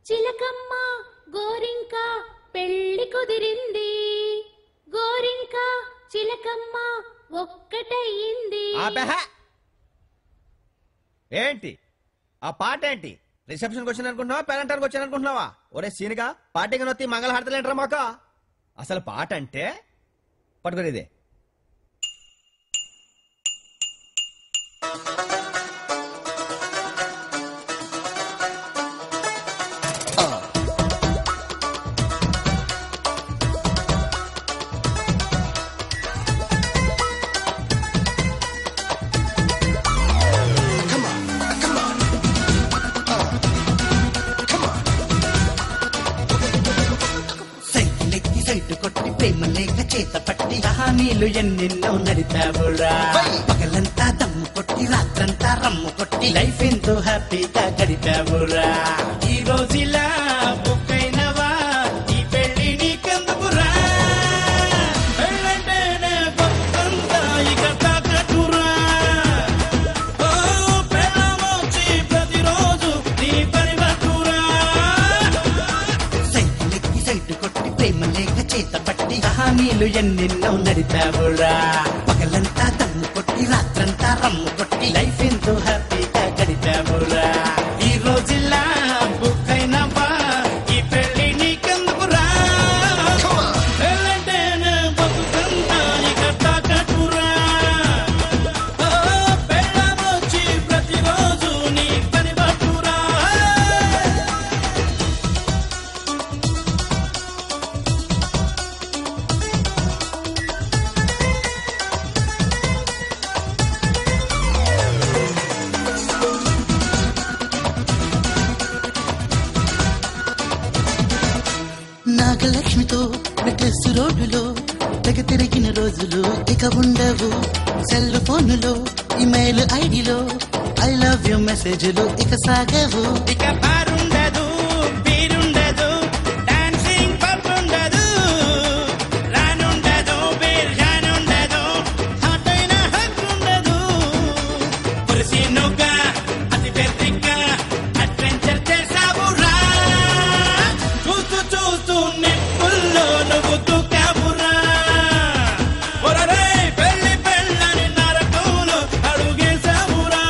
చిలకమ్మ గోరింక పెళ్లి కుదిరింది, గోరింక చిలకమ్మ ఒక్కటయ్యింది. ఏంటి ఆ పాట? ఏంటి రిసెప్షన్కి వచ్చాను అనుకుంటున్నావా, పేరెంటానికి వచ్చాను అనుకుంటున్నావా? ఒరే సీనిగా పార్టీగా నొత్తి మంగళహారతలేంటరా మాకు. అసలు పాట అంటే పట్టుకునేదే. కొట్టి ప్రేమ లేక చేత పట్టి కహానీలు ఎన్నెన్నో నడిపావురా. పగలంతా దమ్ము కొట్టి రాత్రంతా రమ్ము కొట్టి లైఫ్ ఎంతో హ్యాపీగా గడిపావురా. ఈ రోజులా బుక్ అయినవా ఈ పెళ్లి నీకెందుకురా? పెళ్ళంటేనే భక్తంతా ఇక తాకట్టురా. ప్రేమొచ్చి ప్రతిరోజు నీ పరివట్టురా. సైకిలెక్కి సైటు కొట్టి ప్రేమ లేక చేత పట్టి కహానీలు ఎన్నెన్నో నడిపావురా. పగలంతా దమ్ము కొట్టి రాత్రంతా రమ్ము కొట్టి లైఫ్ ఎంతో హ్యాపీగా గడిపావురా. ఈ రోజులా బుక్ అయినవా ఈ పెళ్లి నీకెందుకురా? పెళ్ళంటేనే బతుకంతా ఇక తాకట్టురా. పెళ్ళమొచ్చి ప్రతిరోజు నీ పని పట్టురా. నాగలక్ష్మితో నెక్లెస్ రోడ్డులో తెగ తిరిగిన రోజులు ఇక ఉండవు. సెల్ ఫోన్లో ఇమెయిల్ ఐడిలో ఐ లవ్ యూ మెసేజ్లు ఇక సాగవు. ఇక బారుండదు బీరుండదు డాన్సింగ్ పబ్ ఉండదు. రానుండదు బీర్ రానుండదు హాట్ అయిన హక్ ఉండదు. పురుషినుగా అతి పెద్దగా అడ్వెంచర్ చేసావురా. చూస్తూ చూస్తూ నిప్పుల్లో నువ్వు దూకావురా. ఒరరే పెళ్లి పెళ్ళని నరకంలో అడుగేసావురా.